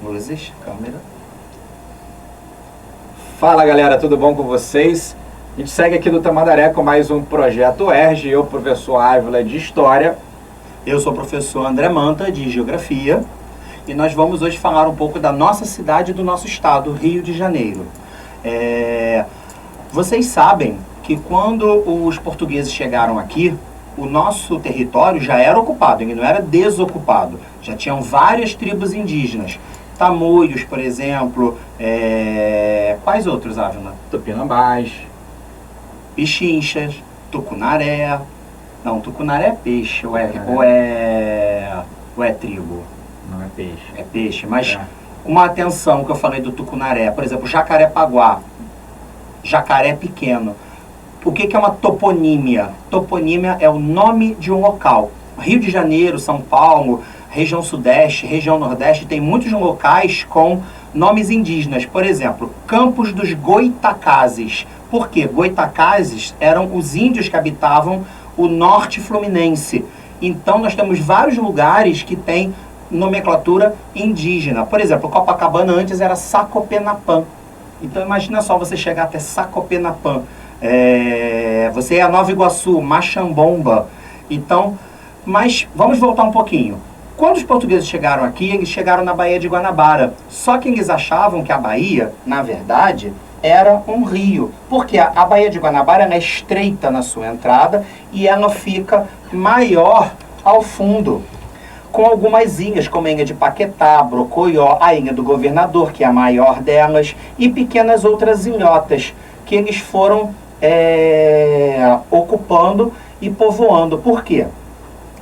Luzes, câmera. Fala galera, tudo bom com vocês? A gente segue aqui do Tamandaré com mais um Projeto UERJ, eu, professor Ávila, de História. Eu sou o professor André Manta, de Geografia, e nós vamos hoje falar um pouco da nossa cidade e do nosso estado, Rio de Janeiro. Vocês sabem que quando os portugueses chegaram aqui, o nosso território já era ocupado, ele não era desocupado. Já tinham várias tribos indígenas. Tamoios, por exemplo. Quais outros, Ávila? Tupinambás. Pichinchas, tucunaré. Não, tucunaré é peixe, ou é tribo? Não é peixe. É peixe, mas uma atenção que eu falei do tucunaré. Por exemplo, Jacarepaguá, jacaré pequeno. O que é uma toponímia? Toponímia é o nome de um local. Rio de Janeiro, São Paulo, região sudeste, região nordeste, tem muitos locais com nomes indígenas. Por exemplo, Campos dos Goitacazes. Por quê? Goitacazes eram os índios que habitavam o norte fluminense. Então nós temos vários lugares que têm nomenclatura indígena. Por exemplo, Copacabana antes era Sacopenapã. Então imagina só você chegar até Sacopenapã. Você é a Nova Iguaçu, Machambomba. Então, mas vamos voltar um pouquinho. Quando os portugueses chegaram aqui, eles chegaram na Baía de Guanabara. Só que eles achavam que a Baía, na verdade, era um rio. Porque a Baía de Guanabara é estreita na sua entrada e ela fica maior ao fundo, com algumas ilhas, como a ilha de Paquetá, Brocoió, a ilha do Governador, que é a maior delas, e pequenas outras ilhotas, que eles foram ocupando e povoando. Por quê?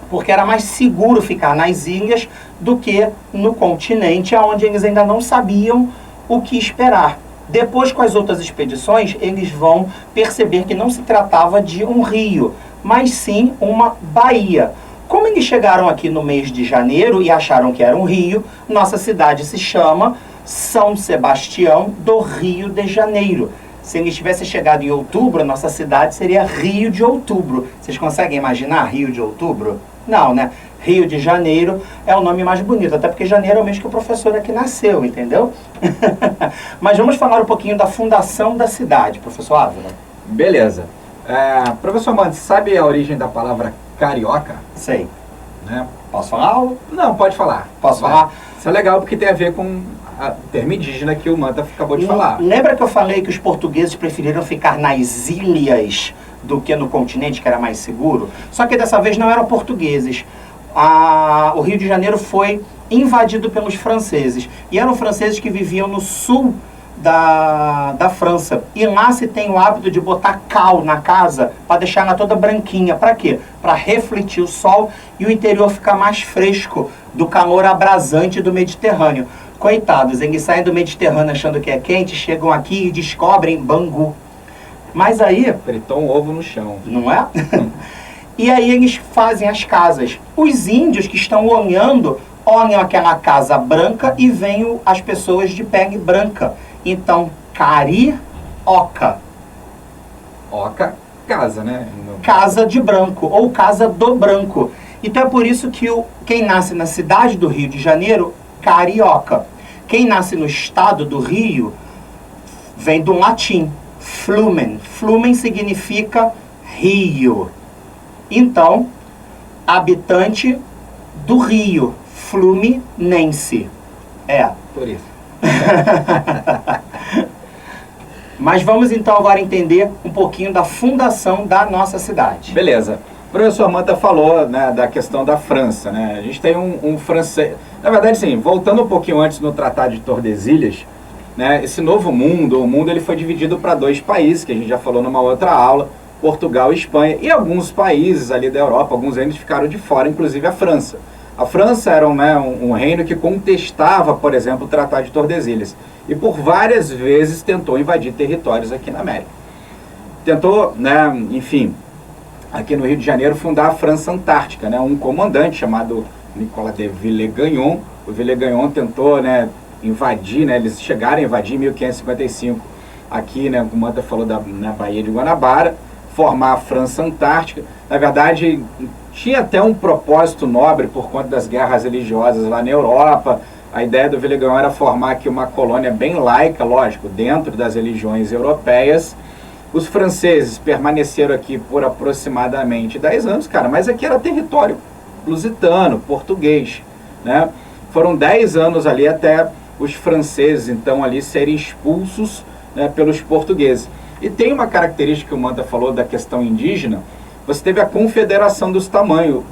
Porque era mais seguro ficar nas ilhas do que no continente, onde eles ainda não sabiam o que esperar. Depois, com as outras expedições, eles vão perceber que não se tratava de um rio, mas sim uma baía. Como eles chegaram aqui no mês de janeiro e acharam que era um rio, nossa cidade se chama São Sebastião do Rio de Janeiro. Se eles tivessem chegado em outubro, nossa cidade seria Rio de Outubro. Vocês conseguem imaginar Rio de Outubro? Não, né? Rio de Janeiro é o nome mais bonito, até porque janeiro é o mês que o professor aqui nasceu, entendeu? Mas vamos falar um pouquinho da fundação da cidade, professor Ávila. Beleza. Professor Manta, sabe a origem da palavra carioca? Sei. Né? Posso falar? Não, pode falar. Posso falar? Isso é legal porque tem a ver com o termo indígena que o Manta acabou de falar. Lembra que eu falei que os portugueses preferiram ficar nas ilhas do que no continente, que era mais seguro? Só que dessa vez não eram portugueses. O Rio de Janeiro foi invadido pelos franceses. E eram franceses que viviam no sul da França. E lá se tem o hábito de botar cal na casa para deixar ela toda branquinha. Para quê? Para refletir o sol e o interior ficar mais fresco do calor abrasante do Mediterrâneo. Coitados, eles saem do Mediterrâneo achando que é quente, chegam aqui e descobrem Bangu. Mas aí... Fritou um ovo no chão. Não é? E aí eles fazem as casas. Os índios que estão olham aquela casa branca e veem as pessoas de pele branca. Então, carioca. Oca, casa, né? Casa de branco, ou casa do branco. Então é por isso que quem nasce na cidade do Rio de Janeiro, carioca. Quem nasce no estado do Rio, vem do latim, flumen. Flumen significa rio. Então, habitante do Rio, fluminense. Por isso. Mas vamos então agora entender um pouquinho da fundação da nossa cidade. Beleza. O professor Manta falou, né, da questão da França, né? A gente tem um francês... Na verdade, sim, voltando um pouquinho antes no Tratado de Tordesilhas, né, esse novo mundo, o mundo ele foi dividido para dois países, que a gente já falou numa outra aula, Portugal e Espanha, e alguns países ali da Europa, alguns reinos ficaram de fora, inclusive a França. A França era um reino que contestava, por exemplo, o Tratado de Tordesilhas, e por várias vezes tentou invadir territórios aqui na América. Tentou, né, enfim, aqui no Rio de Janeiro, fundar a França Antártica, né, um comandante chamado Nicolas de Villegagnon. O Villegagnon tentou, né, invadir, né, eles chegaram a invadir em 1555 aqui, né, como o Manta falou, na Baía de Guanabara, formar a França Antártica. Na verdade, tinha até um propósito nobre por conta das guerras religiosas lá na Europa. A ideia do Villegagnon era formar aqui uma colônia bem laica, lógico, dentro das religiões europeias. Os franceses permaneceram aqui por aproximadamente 10 anos, cara, mas aqui era território lusitano, português, né? Foram 10 anos ali até os franceses, então, ali serem expulsos, né, pelos portugueses. E tem uma característica que o Manta falou da questão indígena. Você teve a Confederação dos Tamoios,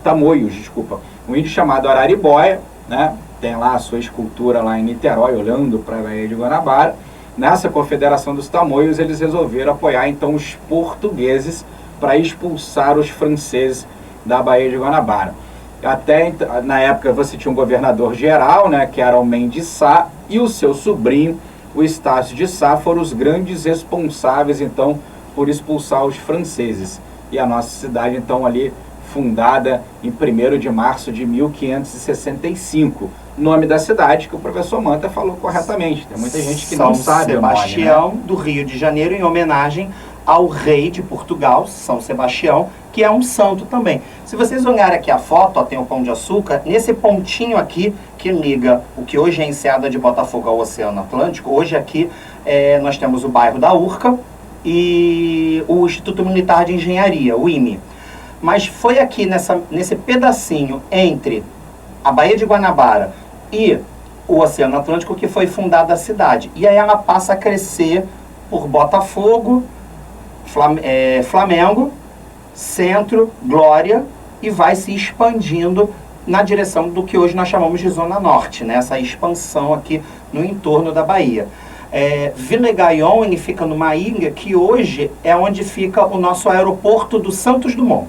um índio chamado Araribóia, né? Tem lá a sua escultura lá em Niterói, olhando para a Baía de Guanabara. Nessa Confederação dos Tamoios, eles resolveram apoiar então os portugueses para expulsar os franceses da Baía de Guanabara. Até na época você tinha um governador geral, né, que era o Mendes Sá, e o seu sobrinho, o Estácio de Sá, foram os grandes responsáveis então por expulsar os franceses. E a nossa cidade então ali fundada em 1º de março de 1565. Nome da cidade que o professor Manta falou corretamente. Tem muita gente que não sabe o nome, né? São Sebastião, do Rio de Janeiro, em homenagem ao rei de Portugal, São Sebastião, que é um santo também. Se vocês olharem aqui a foto, ó, tem o Pão de Açúcar, nesse pontinho aqui que liga o que hoje é a Enseada de Botafogo ao Oceano Atlântico, hoje aqui nós temos o bairro da Urca e o Instituto Militar de Engenharia, o IME. Mas foi aqui nesse pedacinho entre a Baía de Guanabara e o Oceano Atlântico que foi fundada a cidade. E aí ela passa a crescer por Botafogo, Flamengo, Centro, Glória, e vai se expandindo na direção do que hoje nós chamamos de Zona Norte, né? Essa expansão aqui no entorno da Bahia. Villegagnon, ele fica numa ilha que hoje é onde fica o nosso aeroporto do Santos Dumont.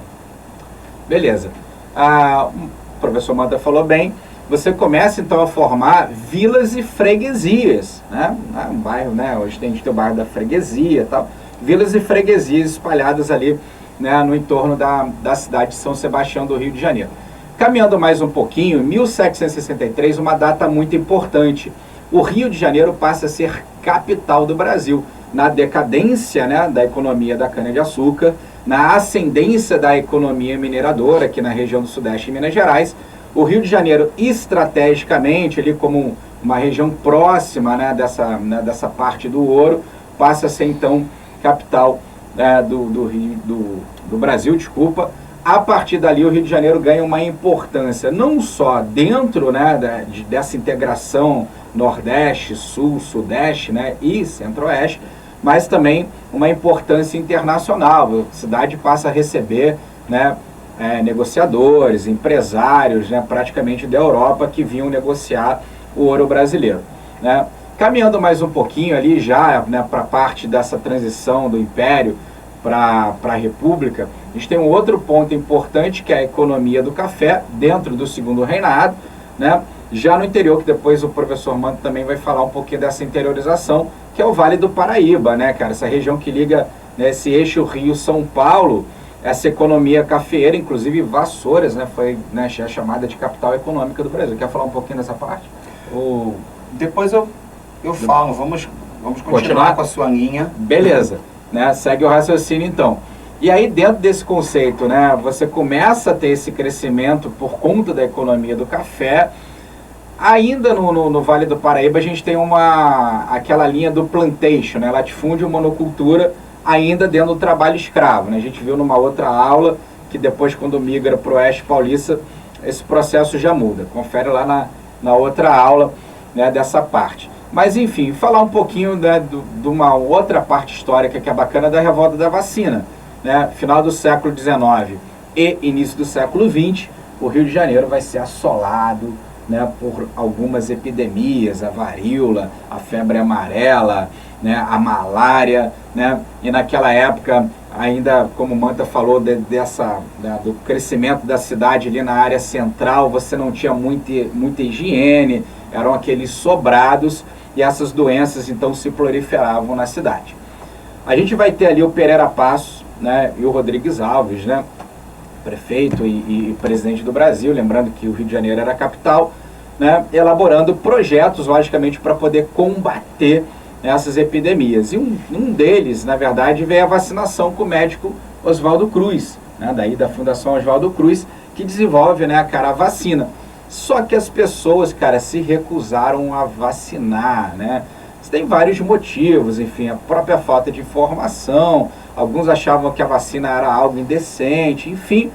Beleza. O professor Manta falou bem. Você começa então a formar vilas e freguesias, né? Um bairro, né? Hoje a gente tem o bairro da freguesia e tal. Vilas e freguesias espalhadas ali, né, no entorno da cidade de São Sebastião do Rio de Janeiro. Caminhando mais um pouquinho, em 1763, uma data muito importante. O Rio de Janeiro passa a ser capital do Brasil, na decadência, né, da economia da cana-de-açúcar, na ascendência da economia mineradora aqui na região do Sudeste e Minas Gerais. O Rio de Janeiro, estrategicamente, ali como uma região próxima, né, dessa parte do ouro, passa a ser então capital do Brasil, desculpa. A partir dali o Rio de Janeiro ganha uma importância, não só dentro, né, dessa integração Nordeste, Sul, Sudeste, né, e Centro-Oeste, mas também uma importância internacional. A cidade passa a receber, né, negociadores, empresários, né, praticamente da Europa que vinham negociar o ouro brasileiro, né. Caminhando mais um pouquinho ali já, né, para a parte dessa transição do Império para a República, a gente tem um outro ponto importante que é a economia do café dentro do Segundo Reinado, né, já no interior, que depois o professor Manta também vai falar um pouquinho dessa interiorização, que é o Vale do Paraíba, né, cara, essa região que liga, né, esse eixo Rio-São Paulo, essa economia cafeeira, inclusive Vassouras, né, foi, né, chamada de capital econômica do Brasil. Quer falar um pouquinho dessa parte? Depois eu falo, vamos continuar com a sua linha. Beleza, né? Segue o raciocínio então. E aí dentro desse conceito, né, você começa a ter esse crescimento por conta da economia do café. Ainda no Vale do Paraíba a gente tem aquela linha do plantation, né, latifúndio e monocultura, ainda dentro do trabalho escravo, né? A gente viu numa outra aula que depois quando migra para o Oeste Paulista, esse processo já muda. Confere lá na outra aula, né, dessa parte. Mas, enfim, falar um pouquinho, né, de uma outra parte histórica que é bacana, da revolta da vacina. Né? Final do século XIX e início do século XX, o Rio de Janeiro vai ser assolado, né, por algumas epidemias, a varíola, a febre amarela, né, a malária, né? E naquela época, ainda como o Manta falou, do crescimento da cidade ali na área central, você não tinha muita higiene, eram aqueles sobrados, e essas doenças então se proliferavam na cidade. A gente vai ter ali o Pereira Passos, né, e o Rodrigues Alves, né, prefeito e presidente do Brasil, lembrando que o Rio de Janeiro era a capital, né, elaborando projetos, logicamente, para poder combater essas epidemias. E um deles, na verdade, veio a vacinação com o médico Oswaldo Cruz, né, daí da Fundação Oswaldo Cruz, que desenvolve, né, a vacina. Só que as pessoas, cara, se recusaram a vacinar, né? Tem vários motivos, enfim, a própria falta de informação, alguns achavam que a vacina era algo indecente, enfim.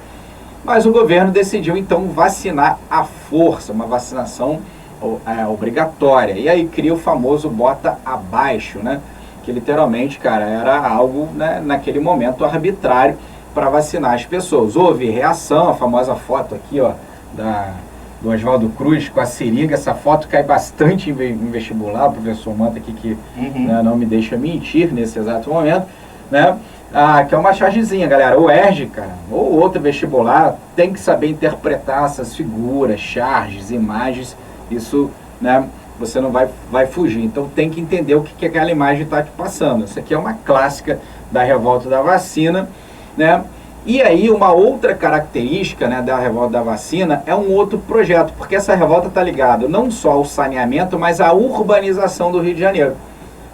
Mas o governo decidiu, então, vacinar à força, uma vacinação obrigatória. E aí cria o famoso bota abaixo, né? Que literalmente, cara, era algo, né, naquele momento arbitrário para vacinar as pessoas. Houve reação, a famosa foto aqui, ó, do Oswaldo Cruz com a seringa. Essa foto cai bastante em vestibular, o professor Manta aqui que né, não me deixa mentir nesse exato momento, né? Que é uma chargezinha, galera. O ERJ, cara, ou outro vestibular, tem que saber interpretar essas figuras, charges, imagens. Isso, né, você não vai fugir. Então tem que entender o que aquela imagem está te passando. Isso aqui é uma clássica da revolta da vacina, né? E aí uma outra característica, né, da revolta da vacina é um outro projeto, porque essa revolta está ligada não só ao saneamento, mas à urbanização do Rio de Janeiro.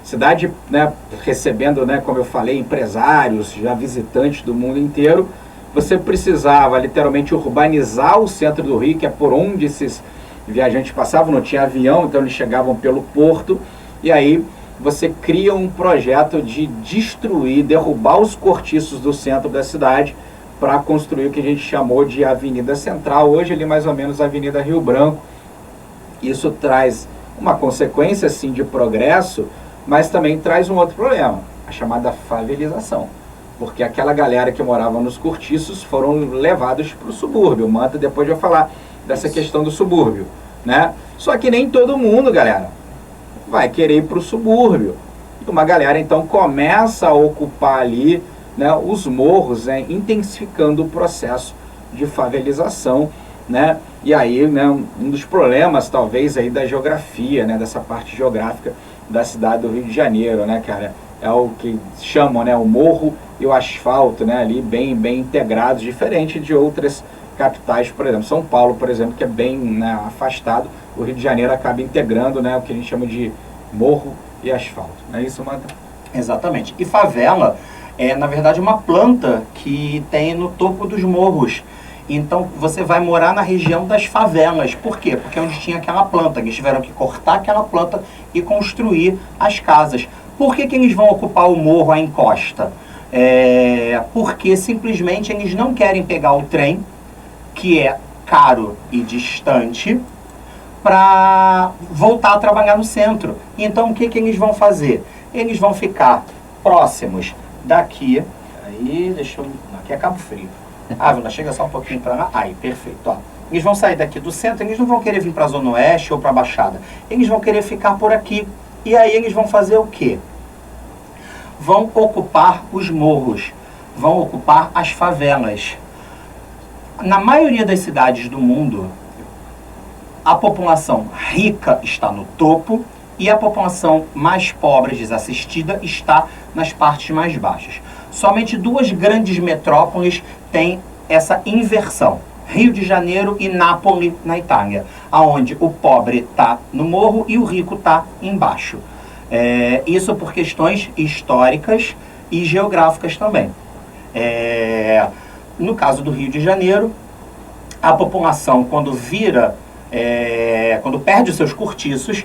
Cidade, né, recebendo, né, como eu falei, empresários, já visitantes do mundo inteiro. Você precisava literalmente urbanizar o centro do Rio, que é por onde esses viajantes passavam, não tinha avião, então eles chegavam pelo porto, e aí você cria um projeto de destruir, derrubar os cortiços do centro da cidade para construir o que a gente chamou de Avenida Central, hoje ali mais ou menos a Avenida Rio Branco. Isso traz uma consequência, sim, de progresso, mas também traz um outro problema, a chamada favelização. Porque aquela galera que morava nos cortiços foram levados para o subúrbio. O Manta depois vai falar dessa questão do subúrbio, né? Só que nem todo mundo, galera, vai querer ir para o subúrbio. Uma galera, então, começa a ocupar ali, né, os morros, né, intensificando o processo de favelização, né? E aí, né, um dos problemas, talvez, aí da geografia, né, dessa parte geográfica da cidade do Rio de Janeiro, né, cara? É o que chamam, né, o morro e o asfalto, né, ali bem integrados, diferente de outras capitais, por exemplo, São Paulo, por exemplo, que é bem, né, afastado. O Rio de Janeiro acaba integrando, né, o que a gente chama de morro e asfalto. Não é isso, Manta? Exatamente. E favela é, na verdade, uma planta que tem no topo dos morros. Então, você vai morar na região das favelas. Por quê? Porque é onde tinha aquela planta. Eles tiveram que cortar aquela planta e construir as casas. Por que eles vão ocupar o morro, a encosta? Porque simplesmente eles não querem pegar o trem, que é caro e distante, para voltar a trabalhar no centro. Então, o que eles vão fazer? Eles vão ficar próximos daqui. Aí, deixa eu... Aqui é Cabo Frio. Ávila, chega só um pouquinho para lá. Aí, perfeito. Ó. Eles vão sair daqui do centro, eles não vão querer vir para a Zona Oeste ou para a Baixada. Eles vão querer ficar por aqui. E aí eles vão fazer o quê? Vão ocupar os morros, vão ocupar as favelas. Na maioria das cidades do mundo, a população rica está no topo e a população mais pobre, desassistida, está nas partes mais baixas. Somente duas grandes metrópoles têm essa inversão. Rio de Janeiro e Nápoles, na Itália, onde o pobre está no morro e o rico está embaixo. Isso por questões históricas e geográficas também. No caso do Rio de Janeiro, a população, quando perde os seus cortiços,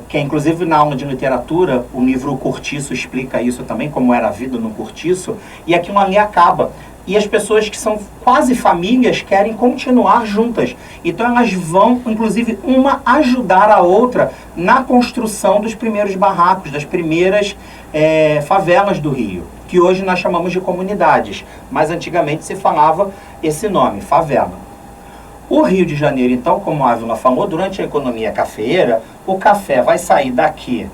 que é, inclusive na aula de literatura, o livro O Cortiço explica isso também, como era a vida no cortiço, e aquilo ali acaba. E as pessoas que são quase famílias querem continuar juntas. Então elas vão, inclusive, uma ajudar a outra na construção dos primeiros barracos, das primeiras favelas do Rio, que hoje nós chamamos de comunidades, mas antigamente se falava esse nome, favela. O Rio de Janeiro, então, como a Ávila falou, durante a economia cafeeira, o café vai sair daqui,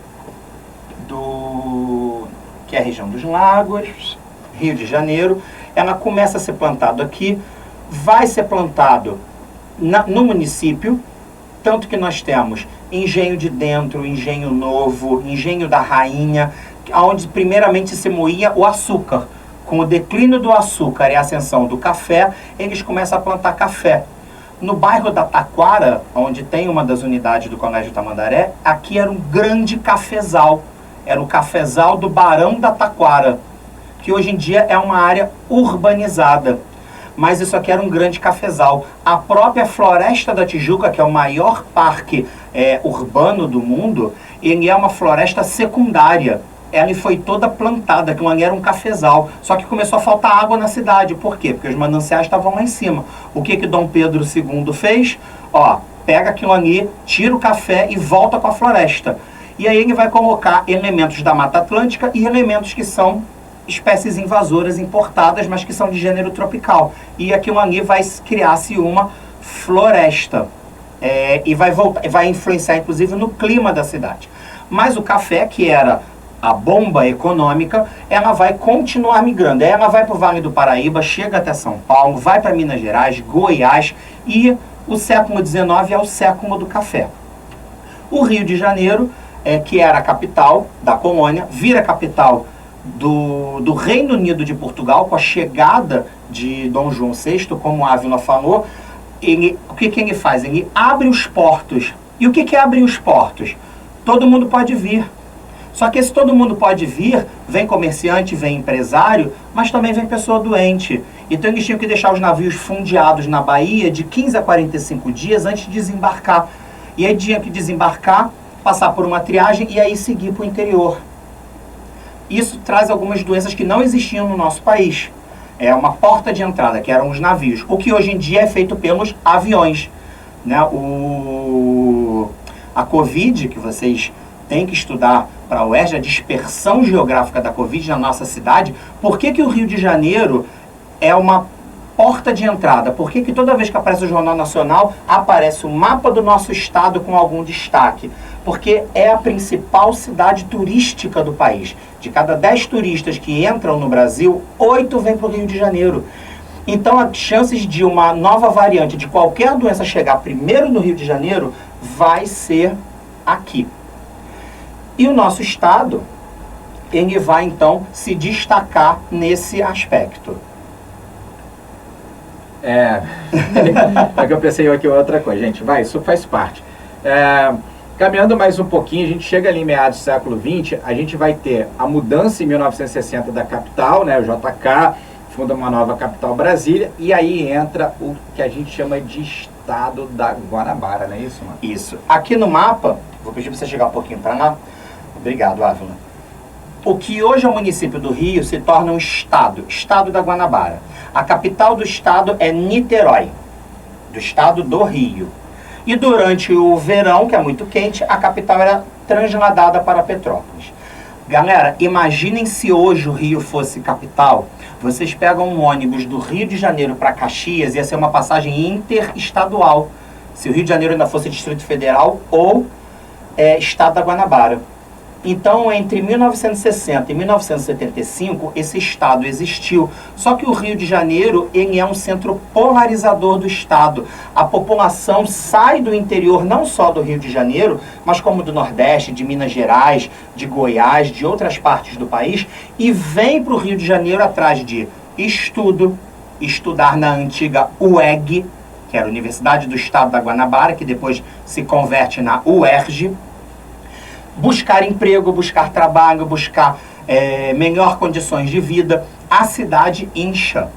que é a região dos Lagos, Rio de Janeiro, ela começa a ser plantado aqui, vai ser plantado no município, tanto que nós temos Engenho de Dentro, Engenho Novo, Engenho da Rainha, onde primeiramente se moía o açúcar. Com o declínio do açúcar e a ascensão do café, eles começam a plantar café. No bairro da Taquara, onde tem uma das unidades do Colégio Tamandaré, aqui era um grande cafezal. Era o cafezal do Barão da Taquara, que hoje em dia é uma área urbanizada. mas isso aqui era um grande cafezal. A própria Floresta da Tijuca, que é o maior parque urbano do mundo, ele é uma floresta secundária. Ela foi toda plantada, aquilo ali era um cafezal. Só que começou a faltar água na cidade. Por quê? Porque os mananciais estavam lá em cima. O que que Dom Pedro II fez? Ó, pega aquilo ali, tira o café e volta com a floresta. E aí ele vai colocar elementos da Mata Atlântica e elementos que são espécies invasoras importadas, mas que são de gênero tropical. E aquilo ali vai criar-se uma floresta. E vai influenciar, inclusive, no clima da cidade. Mas o café, que era a bomba econômica, ela vai continuar migrando. Ela vai para o Vale do Paraíba, chega até São Paulo, vai para Minas Gerais, Goiás, e o século XIX é o século do café. O Rio de Janeiro, que era a capital da colônia, vira capital do Reino Unido de Portugal, com a chegada de Dom João VI, como a Ávila falou. O que ele faz? Ele abre os portos. E o que é abrir os portos? Todo mundo pode vir. Só que se todo mundo pode vir, vem comerciante, vem empresário, mas também vem pessoa doente. Então eles tinham que deixar os navios fundeados na Bahia de 15 a 45 dias antes de desembarcar. E aí tinha que desembarcar, passar por uma triagem e aí seguir para o interior. Isso traz algumas doenças que não existiam no nosso país. É uma porta de entrada, que eram os navios. O que hoje em dia é feito pelos aviões. Né? A Covid, que vocês têm que estudar para a UERJ, a dispersão geográfica da Covid na nossa cidade. Por que o Rio de Janeiro é uma porta de entrada? Por que toda vez que aparece o Jornal Nacional, aparece o mapa do nosso estado com algum destaque? Porque é a principal cidade turística do país. De cada 10 turistas que entram no Brasil, 8 vêm para o Rio de Janeiro. Então, as chances de uma nova variante de qualquer doença chegar primeiro no Rio de Janeiro vai ser aqui. E o nosso estado, ele vai, então, se destacar nesse aspecto. É que eu pensei aqui outra coisa. Gente, isso faz parte. Caminhando mais um pouquinho, a gente chega ali em meados do século XX, a gente vai ter a mudança em 1960 da capital, né, o JK funda uma nova capital, Brasília, e aí entra o que a gente chama de estado da Guanabara, não é isso, mano? Isso. Aqui no mapa, vou pedir para você chegar um pouquinho para lá. Obrigado, Ávila. O que hoje é o município do Rio se torna um estado da Guanabara. A capital do estado é Niterói, do estado do Rio. E durante o verão, que é muito quente, a capital era transladada para Petrópolis. Galera, imaginem se hoje o Rio fosse capital. Vocês pegam um ônibus do Rio de Janeiro para Caxias, ia ser uma passagem interestadual. Se o Rio de Janeiro ainda fosse Distrito Federal ou estado da Guanabara. Então, entre 1960 e 1975, esse estado existiu. Só que o Rio de Janeiro, ele é um centro polarizador do estado. A população sai do interior, não só do Rio de Janeiro, mas como do Nordeste, de Minas Gerais, de Goiás, de outras partes do país, e vem para o Rio de Janeiro atrás de estudar na antiga UEG, que era a Universidade do Estado da Guanabara, que depois se converte na UERJ, buscar emprego, buscar trabalho, buscar melhor condições de vida. A cidade incha.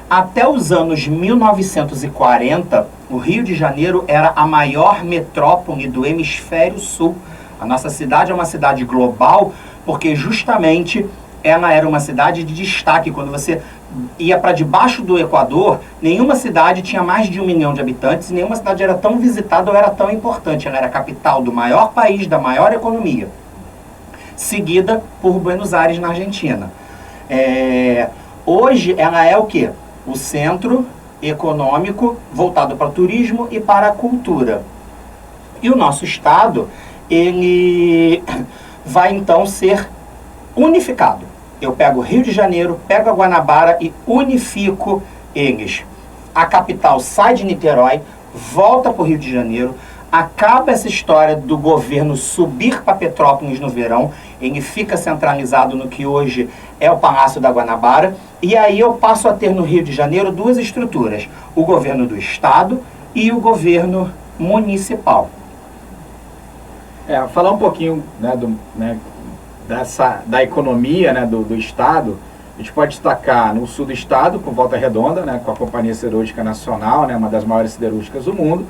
Até os anos 1940, o Rio de Janeiro era a maior metrópole do hemisfério sul. A nossa cidade é uma cidade global, porque justamente ela era uma cidade de destaque. Quando você ia para debaixo do Equador, nenhuma cidade tinha mais de 1 milhão de habitantes, nenhuma cidade era tão visitada ou era tão importante. Ela era a capital do maior país, da maior economia, seguida por Buenos Aires, na Argentina. Hoje ela é o quê? O centro econômico voltado para o turismo e para a cultura. E o nosso estado, ele vai então ser unificado. Eu pego o Rio de Janeiro, pego a Guanabara e unifico eles. A capital sai de Niterói, volta para o Rio de Janeiro, acaba essa história do governo subir para Petrópolis no verão, ele fica centralizado no que hoje é o Palácio da Guanabara, e aí eu passo a ter no Rio de Janeiro duas estruturas, o governo do estado e o governo municipal. Falar um pouquinho, né, da economia, né, do estado, A gente pode destacar no sul do estado, com Volta Redonda, né, com a Companhia Siderúrgica Nacional, né, uma das maiores siderúrgicas do mundo.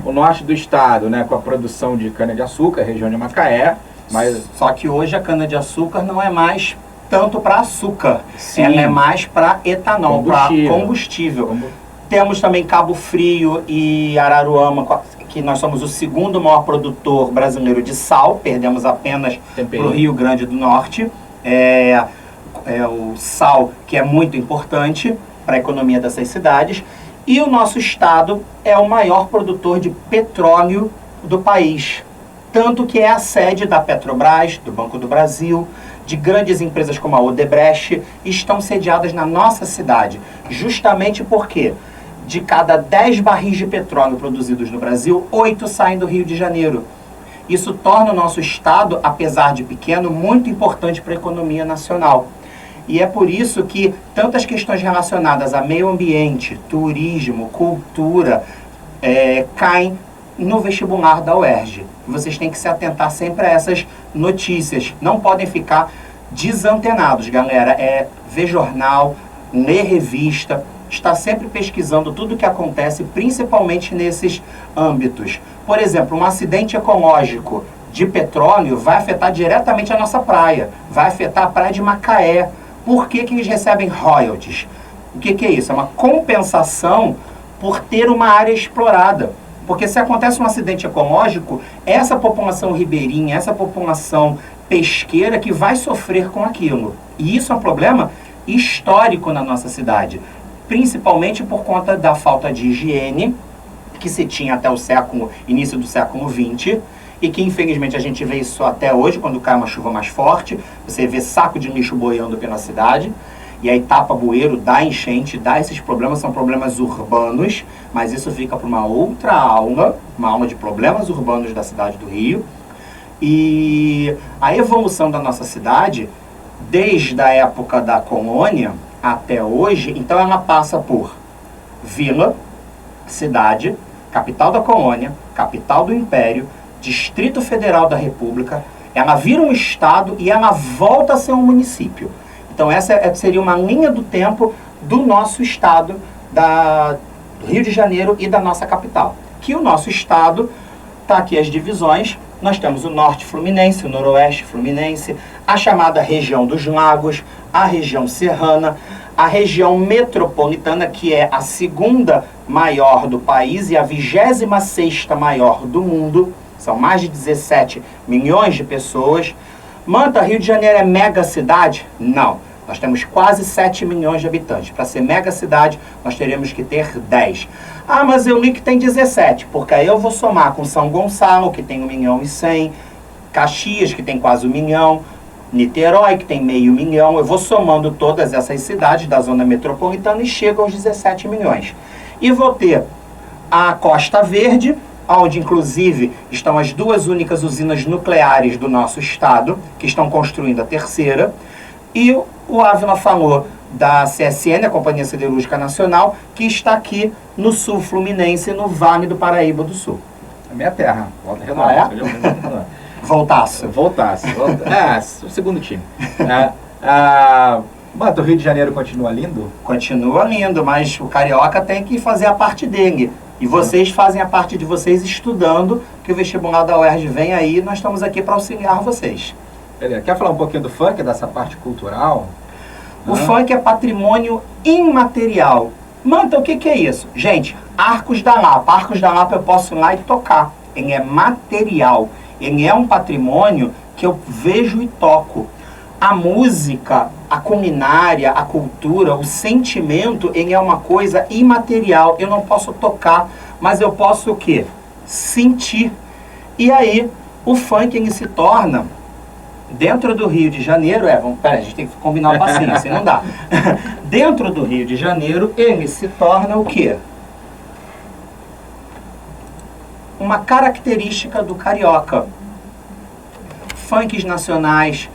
O norte do estado, né, com a produção de cana-de-açúcar, região de Macaé. Mas... Só que hoje a cana-de-açúcar não é mais tanto para açúcar, Sim. ela é mais para etanol, para combustível. Temos também Cabo Frio e Araruama, que nós somos o segundo maior produtor brasileiro de sal, perdemos apenas para o Rio Grande do Norte. O sal, que é muito importante para a economia dessas cidades. E o nosso estado é o maior produtor de petróleo do país. Tanto que é a sede da Petrobras, do Banco do Brasil, de grandes empresas como a Odebrecht, estão sediadas na nossa cidade. Justamente porque de cada 10 barris de petróleo produzidos no Brasil, 8 saem do Rio de Janeiro. Isso torna o nosso estado, apesar de pequeno, muito importante para a economia nacional. E é por isso que tantas questões relacionadas a meio ambiente, turismo, cultura, caem no vestibular da UERJ. Vocês têm que se atentar sempre a essas notícias. Não podem ficar desantenados, galera. Ver jornal, ler revista, estar sempre pesquisando tudo o que acontece, principalmente nesses âmbitos. Por exemplo, um acidente ecológico de petróleo vai afetar diretamente a nossa praia, vai afetar a praia de Macaé. Por que eles recebem royalties? O que é isso? É uma compensação por ter uma área explorada. Porque se acontece um acidente ecológico, essa população ribeirinha, essa população pesqueira que vai sofrer com aquilo. E isso é um problema histórico na nossa cidade, principalmente por conta da falta de higiene que se tinha até o início do século XX, e que infelizmente a gente vê isso até hoje, quando cai uma chuva mais forte, você vê saco de lixo boiando pela cidade, e aí tapa bueiro, dá enchente, dá esses problemas, são problemas urbanos, mas isso fica para uma outra aula, uma aula de problemas urbanos da cidade do Rio. E a evolução da nossa cidade, desde a época da colônia até hoje, então ela passa por vila, cidade, capital da colônia, capital do império, Distrito Federal da República, ela vira um estado e ela volta a ser um município. Então essa seria uma linha do tempo do nosso estado, do Rio de Janeiro e da nossa capital. Que o nosso estado, está aqui as divisões, nós temos o Norte Fluminense, o Noroeste Fluminense, a chamada região dos lagos, a região serrana, a região metropolitana, que é a segunda maior do país e a 26ª maior do mundo, são mais de 17 milhões de pessoas. Manta, Rio de Janeiro é mega cidade? Não. Nós temos quase 7 milhões de habitantes. Para ser mega cidade, nós teríamos que ter 10. Ah, mas eu li que tem 17, porque aí eu vou somar com São Gonçalo, que tem 1.100.000, Caxias, que tem quase 1 milhão, Niterói, que tem meio milhão. Eu vou somando todas essas cidades da zona metropolitana e chego aos 17 milhões. E vou ter a Costa Verde, onde inclusive estão as 2 únicas usinas nucleares do nosso estado, que estão construindo a terceira, e o Ávila falou da CSN, a Companhia Siderúrgica Nacional, que está aqui no sul fluminense, no Vale do Paraíba do Sul. É minha terra, Volta Redonda. Ah, é? Voltasse. O segundo time. Mas o Rio de Janeiro continua lindo? Continua lindo, mas o carioca tem que fazer a parte dele. E vocês fazem a parte de vocês estudando, que o vestibular da UERJ vem aí, nós estamos aqui para auxiliar vocês. Beleza. Quer falar um pouquinho do funk, dessa parte cultural? O funk é patrimônio imaterial. Manta, o que é isso? Gente, Arcos da Lapa. Arcos da Lapa eu posso ir lá e tocar. Ele é material. Ele é um patrimônio que eu vejo e toco. A música, a culinária, a cultura, o sentimento, ele é uma coisa imaterial. Eu não posso tocar, mas eu posso o quê? Sentir. E aí, o funk ele se torna, dentro do Rio de Janeiro, a gente tem que combinar o passinho, assim não dá. Dentro do Rio de Janeiro, ele se torna o quê? Uma característica do carioca. Funks nacionais,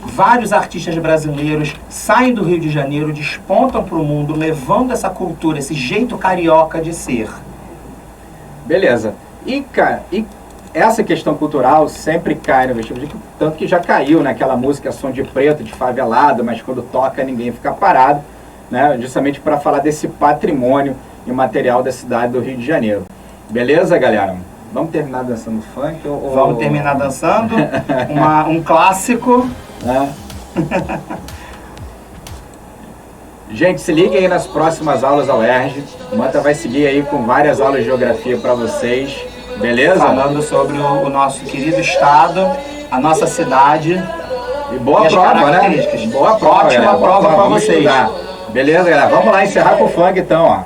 vários artistas brasileiros saem do Rio de Janeiro, despontam para o mundo, levando essa cultura, esse jeito carioca de ser. Beleza. E, cara, essa questão cultural sempre cai no vestibular, tanto que já caiu naquela música Som de Preto, de favelado, mas quando toca ninguém fica parado, né? Justamente para falar desse patrimônio imaterial da cidade do Rio de Janeiro. Beleza, galera? Vamos terminar dançando funk? Vamos terminar dançando um clássico. Gente, se liguem aí nas próximas aulas da UERJ. O Manta vai seguir aí com várias aulas de geografia para vocês. Beleza? Falando sobre o nosso querido estado, a nossa cidade. E boa prova, né? Boa prova, ótima galera. prova para vocês. Estudar. Beleza, galera? Vamos lá encerrar com o funk então, ó.